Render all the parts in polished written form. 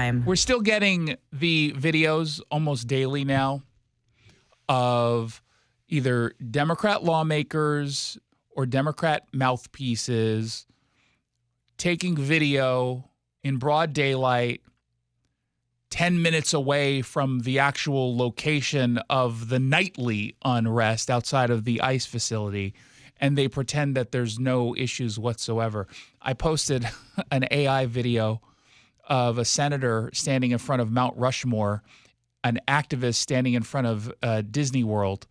time. We're still getting the videos almost daily now of either Democrat lawmakers or Democrat mouthpieces taking video in broad daylight 10 minutes away from the actual location of the nightly unrest outside of the ICE facility, and they pretend that there's no issues whatsoever. I posted an AI video of a senator standing in front of Mount Rushmore, an activist standing in front of Disney World,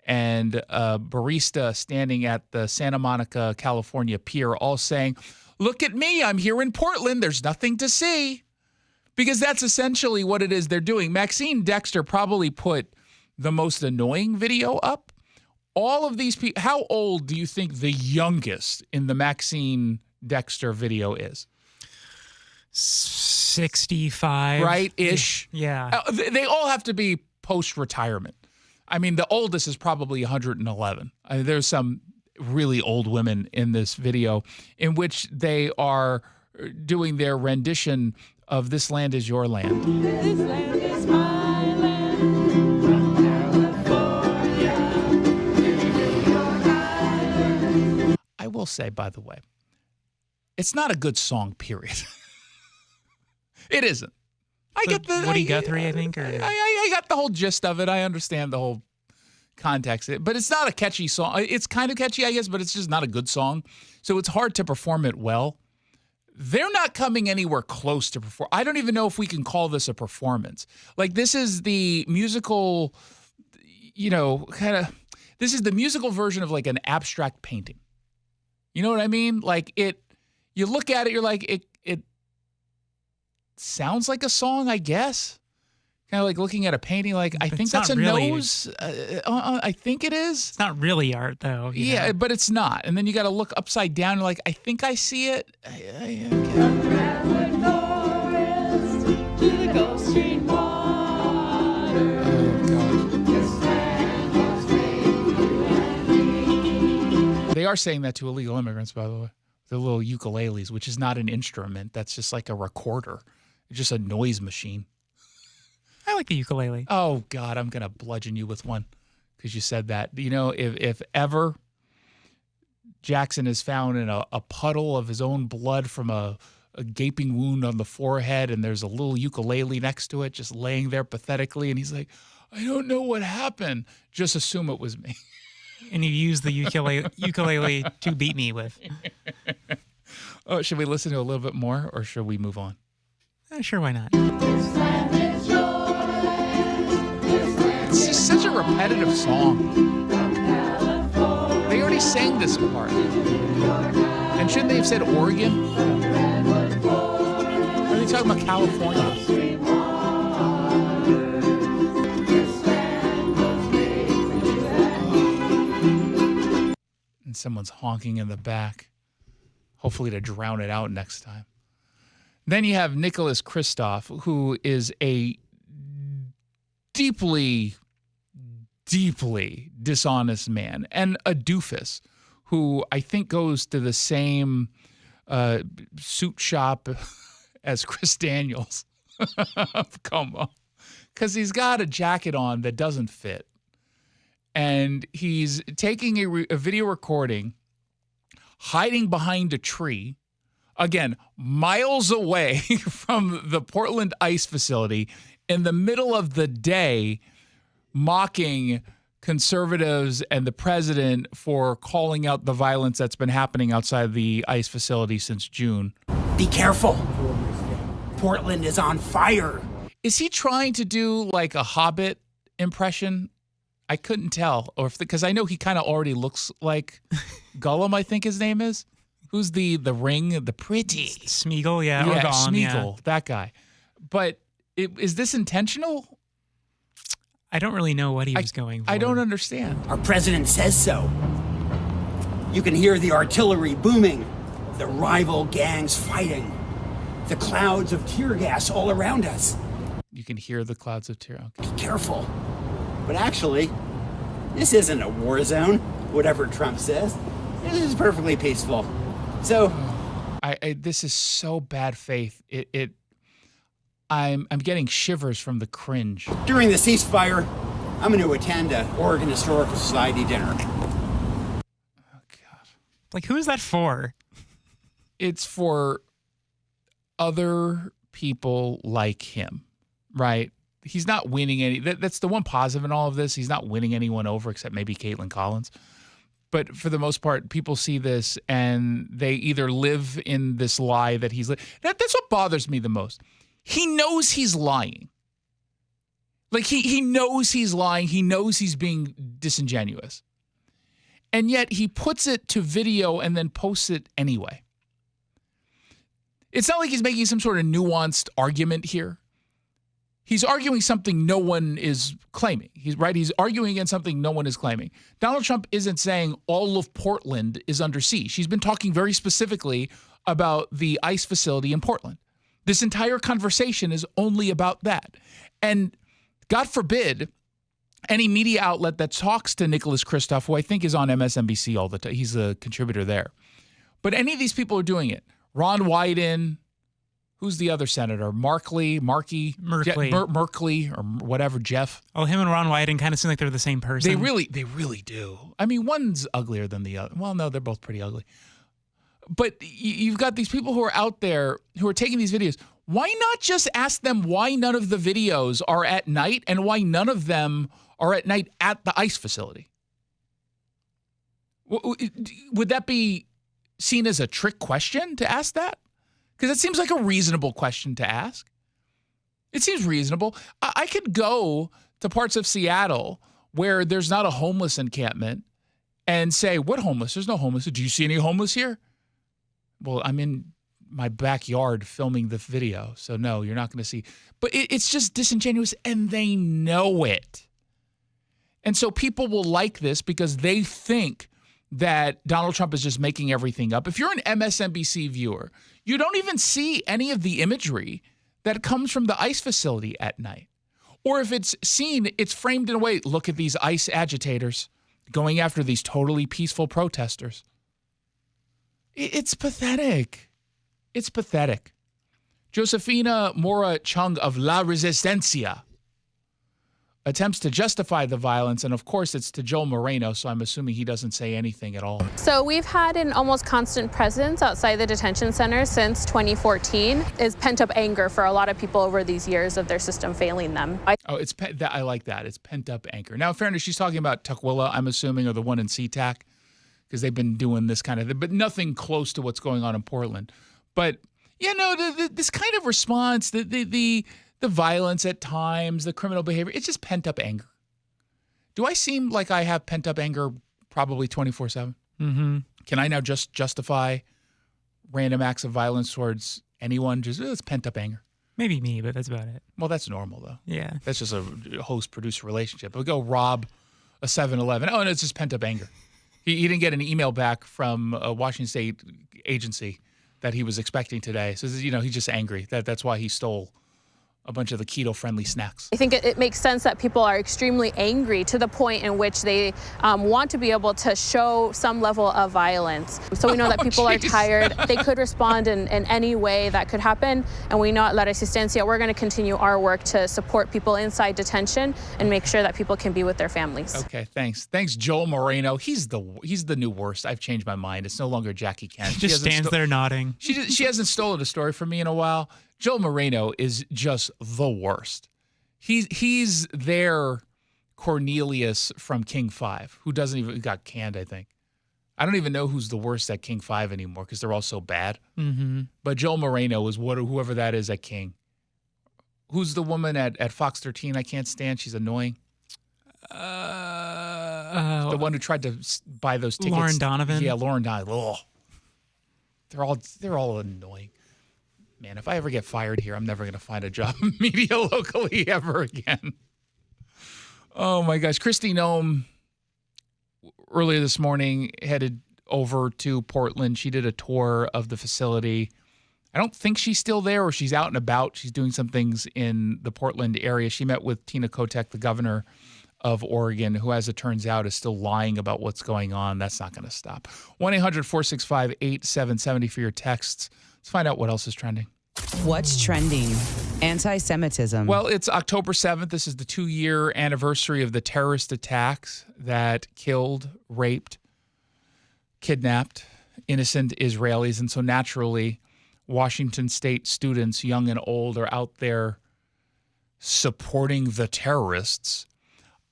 and a barista standing at the Santa Monica, California pier, all saying, "Look at me, I'm here in Portland, there's nothing to see." Because that's essentially what it is they're doing. Maxine Dexter probably put the most annoying video up. All of these people, how old do you think the youngest in the Maxine Dexter video is? 65. Right-ish? Yeah. They all have to be post-retirement. I mean, the oldest is probably 111. There's some really old women in this video in which they are doing their rendition of This Land Is Your Land. This land is my land. From California to New York Island. I will say, by the way, it's not a good song, period. It isn't. I get the Woody Guthrie, I think. Or? I got the whole gist of it. I understand the whole context. But it's not a catchy song. It's kind of catchy, I guess, but it's just not a good song. So it's hard to perform it well. They're not coming anywhere close to perform. I don't even know if we can call this a performance. Like, this is the musical, this is the musical version of like an abstract painting. You know what I mean? Like, you look at it, you're like, it sounds like a song, I guess. Kind of like looking at a painting, like, I think that's a really nose. I think it is. It's not really art, though. You know? But it's not. And then you got to look upside down. You're like, I think I see it. From Redwood Forest to the Gulf Stream water. This land was made for you and me. They are saying that to illegal immigrants, by the way. The little ukuleles, which is not an instrument. That's just like a recorder. It's just a noise machine. I like the ukulele. Oh, God, I'm going to bludgeon you with one because you said that. You know, if ever Jackson is found in a puddle of his own blood from a gaping wound on the forehead and there's a little ukulele next to it just laying there pathetically, and he's like, I don't know what happened. Just assume it was me. And you use the ukulele to beat me with. Oh, should we listen to a little bit more or should we move on? Sure, why not? This land is your land. This land It's just such a repetitive song. from California. They already sang this part. And shouldn't they have said Oregon? Redwood Forest. Are they talking about California? Stream water. This land was made for you and me. And someone's honking in the back, hopefully to drown it out next time. Then you have Nicholas Kristof, who is a deeply, deeply dishonest man, and a doofus who I think goes to the same suit shop as Chris Daniels. Come on. Because he's got a jacket on that doesn't fit. And he's taking a video recording, hiding behind a tree, again, miles away from the Portland ICE facility in the middle of the day, mocking conservatives and the president for calling out the violence that's been happening outside the ICE facility since June. Be careful. Portland is on fire. Is he trying to do like a Hobbit impression? I couldn't tell, or because I know he kind of already looks like Gollum, I think his name is. Who's the ring, the pretty Smeagol, yeah, or yeah, Gollum, Smeagol, that guy. But is this intentional? I don't really know what he was going for. I don't understand. Our president says so. You can hear the artillery booming, the rival gangs fighting, the clouds of tear gas all around us. You can hear the clouds of tear. Okay. Be careful. But actually, this isn't a war zone, whatever Trump says. This is perfectly peaceful. So, This is so bad faith. I'm getting shivers from the cringe. During the ceasefire, I'm going to attend an Oregon Historical Society dinner. Oh, God. Like, who is that for? It's for other people like him, right? He's not winning any. That's the one positive in all of this. He's not winning anyone over except maybe Caitlin Collins. But for the most part, people see this and they either live in this lie that he's. That's what bothers me the most. He knows he's lying. Like he knows he's lying. He knows he's being disingenuous. And yet he puts it to video and then posts it anyway. It's not like he's making some sort of nuanced argument here. He's arguing something no one is claiming. He's arguing against something no one is claiming. Donald Trump isn't saying all of Portland is under siege. He's been talking very specifically about the ICE facility in Portland. This entire conversation is only about that. And God forbid any media outlet that talks to Nicholas Kristof, who I think is on MSNBC all the time. He's a contributor there. But any of these people are doing it. Ron Wyden, who's the other senator? Merkley, or whatever, Jeff. Oh, him and Ron Wyden kind of seem like they're the same person. They really do. I mean, one's uglier than the other. Well, no, they're both pretty ugly. But you've got these people who are out there who are taking these videos. Why not just ask them why none of the videos are at night and why none of them are at night at the ICE facility? Would that be seen as a trick question to ask that? Because it seems like a reasonable question to ask. It seems reasonable. I could go to parts of Seattle where there's not a homeless encampment and say, what homeless? There's no homeless. Do you see any homeless here? Well, I'm in my backyard filming the video, so no, you're not going to see. But it's just disingenuous, and they know it. And so people will like this because they think that Donald Trump is just making everything up. If you're an MSNBC viewer, you don't even see any of the imagery that comes from the ICE facility at night. Or if it's seen, it's framed in a way, look at these ICE agitators going after these totally peaceful protesters. It's pathetic. It's pathetic. Josefina Mora Chung of La Resistencia attempts to justify the violence, and of course it's to Joel Moreno, so I'm assuming he doesn't say anything at all. So we've had an almost constant presence outside the detention center since 2014. Is pent-up anger for a lot of people over these years of their system failing them. I like that. It's pent-up anger. Now, in fairness, she's talking about Tukwila, I'm assuming, or the one in SeaTac, because they've been doing this kind of thing, but nothing close to what's going on in Portland. But, this kind of response, the violence at times, the criminal behavior, it's just pent-up anger. Do I seem like I have pent-up anger probably 24/7? Mm-hmm. Can I now just justify random acts of violence towards anyone? Just, it's pent-up anger. Maybe me, but that's about it. Well, that's normal, though. Yeah. That's just a host-producer relationship. We go rob a 7-Eleven. Oh, and it's just pent-up anger. He didn't get an email back from a Washington State agency that he was expecting today. So, he's just angry. That's why he stole a bunch of the keto-friendly snacks. I think it makes sense that people are extremely angry to the point in which they want to be able to show some level of violence. So we know that people are tired. They could respond in any way that could happen. And we know at La Resistencia, we're going to continue our work to support people inside detention and make sure that people can be with their families. Okay, thanks. Thanks, Joel Moreno. He's the new worst. I've changed my mind. It's no longer Jackie Kent. She just stands there nodding. She hasn't stolen a story from me in a while. Joel Moreno is just the worst. He's their Cornelius from King 5, who got canned, I think. I don't even know who's the worst at King 5 anymore because they're all so bad. Mm-hmm. But Joel Moreno is whoever that is at King. Who's the woman at Fox 13 I can't stand? She's annoying. The one who tried to buy those tickets. Lauren Donovan? Yeah, Lauren Donovan. Ugh. They're all annoying. Man, if I ever get fired here, I'm never going to find a job in media locally ever again. Oh, my gosh. Kristi Noem, earlier this morning, headed over to Portland. She did a tour of the facility. I don't think she's still there or she's out and about. She's doing some things in the Portland area. She met with Tina Kotek, the governor of Oregon, who, as it turns out, is still lying about what's going on. That's not going to stop. 1-800-465-8770 for your texts. Let's find out what else is trending. What's trending? Anti-Semitism. Well, it's October 7th. This is the 2-year anniversary of the terrorist attacks that killed, raped, kidnapped innocent Israelis. And so naturally, Washington State students, young and old, are out there supporting the terrorists.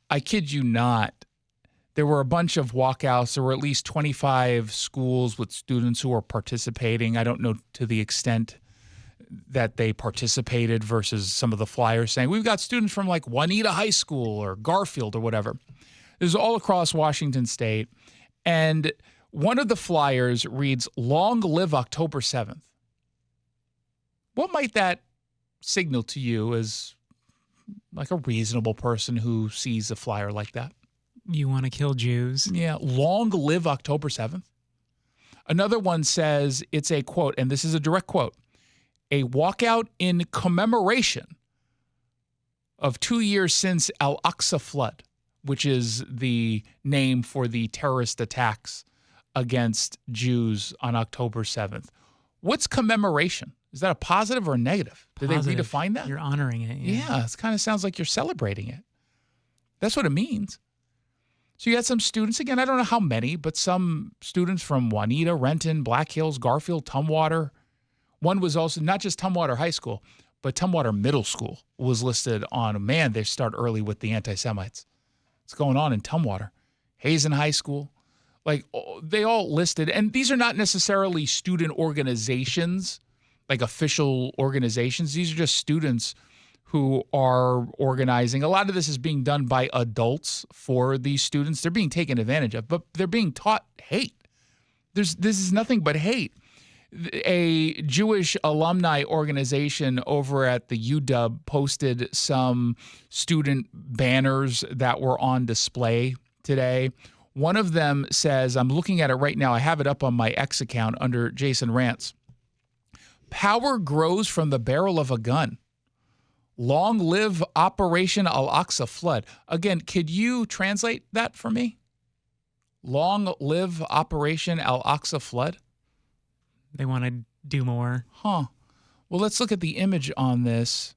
I kid you not. There were a bunch of walkouts. There were at least 25 schools with students who were participating. I don't know to the extent that they participated versus some of the flyers saying, we've got students from like Juanita High School or Garfield or whatever. This is all across Washington State. And one of the flyers reads, "Long live October 7th." What might that signal to you as like a reasonable person who sees a flyer like that? You want to kill Jews? Yeah, long live October 7th. Another one says, it's a quote, and this is a direct quote, "A walkout in commemoration of 2 years since Al-Aqsa flood," which is the name for the terrorist attacks against Jews on October 7th. What's commemoration? Is that a positive or a negative? Did they Positive. redefine that? You're honoring it. Yeah, it kind of sounds like you're celebrating it. That's what it means. So you got some students, again, I don't know how many, but some students from Juanita, Renton, Black Hills, Garfield, Tumwater. One was also not just Tumwater High School, but Tumwater Middle School was listed on, man, they start early with the anti-Semites. What's going on in Tumwater? Hazen High School. Like, they all listed, and these are not necessarily student organizations, like official organizations. These are just students who are organizing. A lot of this is being done by adults for these students. They're being taken advantage of, but they're being taught hate. This is nothing but hate. A Jewish alumni organization over at the UW posted some student banners that were on display today. One of them says, I'm looking at it right now, I have it up on my X account under Jason Rants. "Power grows from the barrel of a gun. Long live Operation Al-Aqsa flood." Again, could you translate that for me? Long live Operation Al-Aqsa flood? They want to do more. Huh. Well, let's look at the image on this.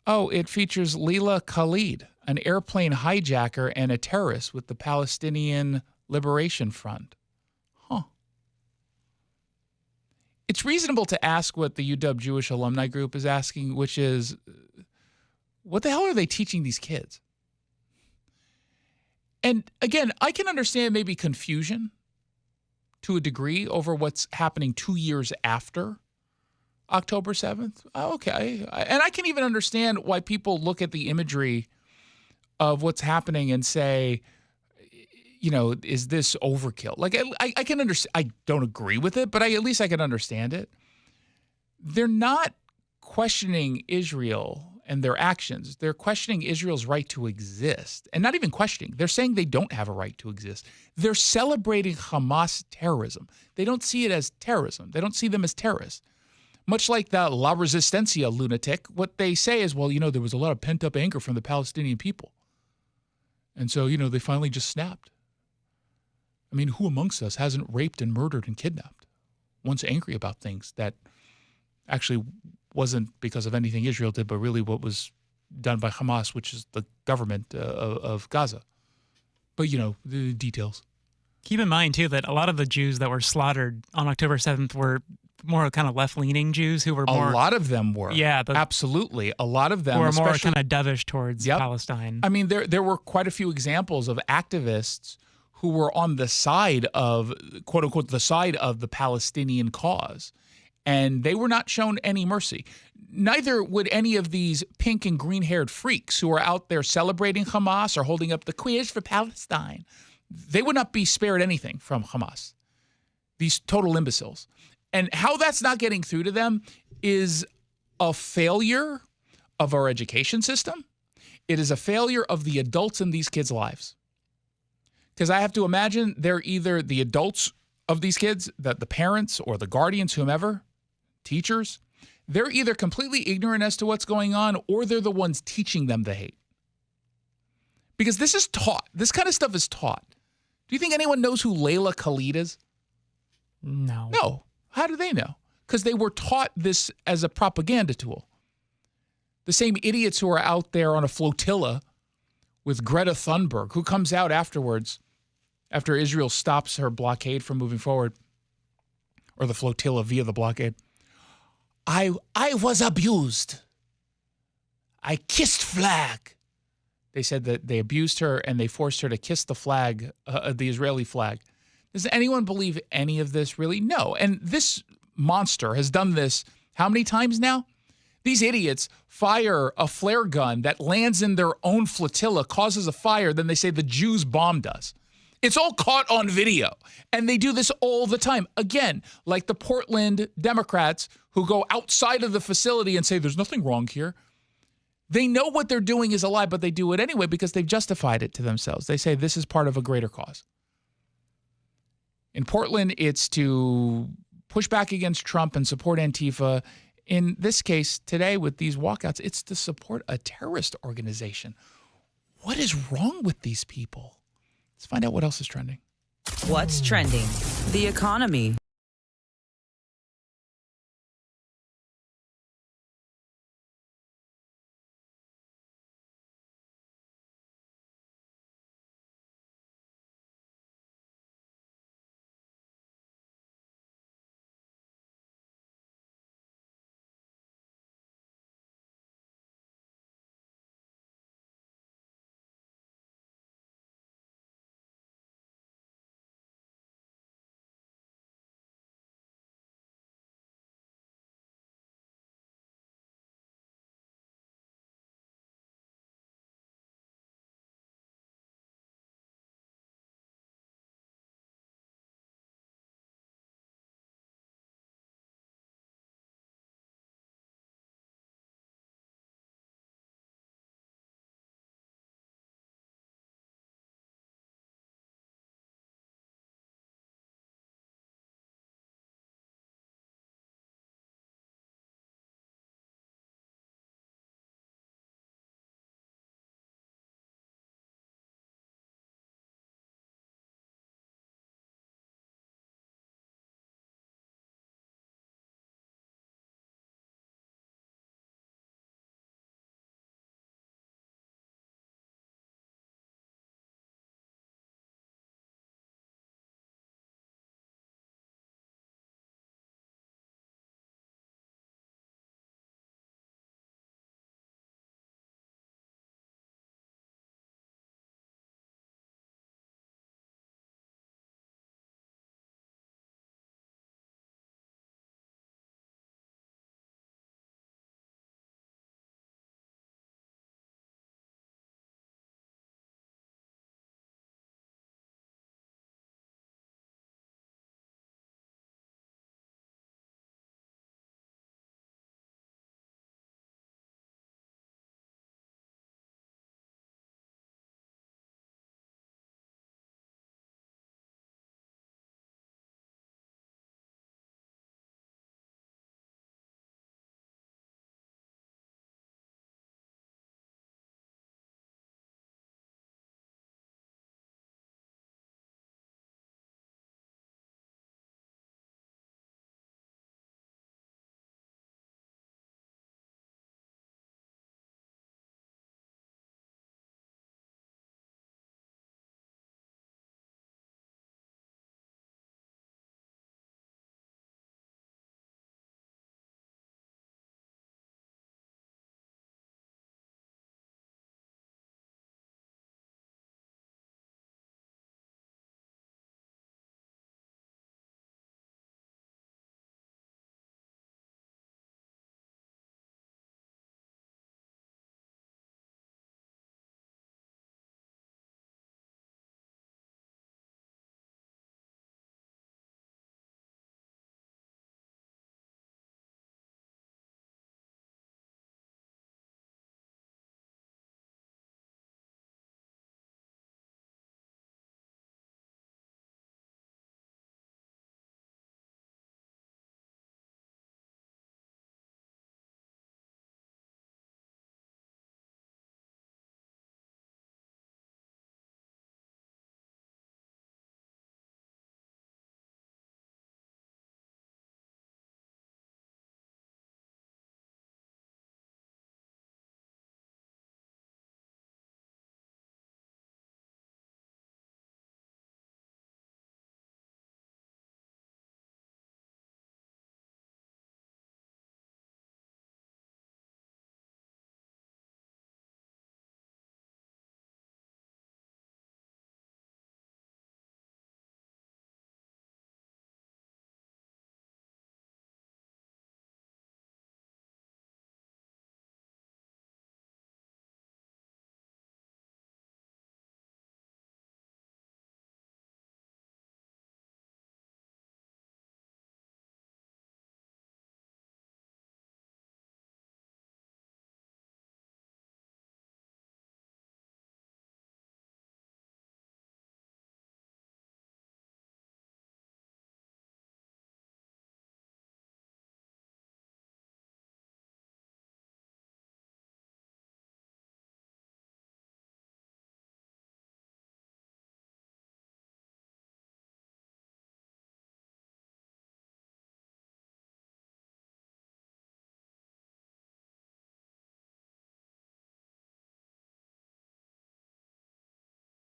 Oh, it features Leila Khalid, an airplane hijacker and a terrorist with the Palestinian Liberation Front. Huh. It's reasonable to ask what the UW Jewish Alumni Group is asking, which is, what the hell are they teaching these kids? And again, I can understand maybe confusion to a degree over what's happening 2 years after October 7th. Okay. And I can even understand why people look at the imagery of what's happening and say, you know, is this overkill? Like, I can understand. I don't agree with it, but at least I can understand it. They're not questioning Israel and their actions. They're questioning Israel's right to exist. And not even questioning. They're saying they don't have a right to exist. They're celebrating Hamas terrorism. They don't see it as terrorism. They don't see them as terrorists. Much like the La Resistencia lunatic, what they say is, well, you know, there was a lot of pent-up anger from the Palestinian people. And so, you know, they finally just snapped. I mean, who amongst us hasn't raped and murdered and kidnapped? One's angry about things that actually wasn't because of anything Israel did, but really what was done by Hamas, which is the government of Gaza. But, you know, the details. Keep in mind, too, that a lot of the Jews that were slaughtered on October 7th were more kind of left-leaning Jews who were more... A lot of them were. Yeah. Absolutely. A lot of them who were more kind of dovish towards Palestine. I mean, there were quite a few examples of activists who were on the side of, quote unquote, the side of the Palestinian cause. And they were not shown any mercy. Neither would any of these pink and green-haired freaks who are out there celebrating Hamas or holding up the queers for Palestine. They would not be spared anything from Hamas. These total imbeciles. And how that's not getting through to them is a failure of our education system. It is a failure of the adults in these kids' lives. Because I have to imagine they're either the adults of these kids, that the parents or the guardians, whomever, teachers, they're either completely ignorant as to what's going on or they're the ones teaching them the hate. Because this is taught. This kind of stuff is taught. Do you think anyone knows who Leila Khalid is? No. No. How do they know? because they were taught this as a propaganda tool. The same idiots who are out there on a flotilla with Greta Thunberg, who comes out afterwards, after Israel stops her blockade from moving forward, or the flotilla via the blockade. I was abused. I kissed flag. They said that they abused her and they forced her to kiss the flag, the Israeli flag. Does anyone believe any of this, really? No. And this monster has done this how many times now? These idiots fire a flare gun that lands in their own flotilla, causes a fire, then they say the Jews bombed us. It's all caught on video. And they do this all the time. Again, like the Portland Democrats who go outside of the facility and say there's nothing wrong here. They know what they're doing is a lie, but they do it anyway because they've justified it to themselves. They say this is part of a greater cause. In Portland, it's to push back against Trump and support Antifa. In this case, today with these walkouts, it's to support a terrorist organization. What is wrong with these people? Let's find out what else is trending. What's trending? The economy,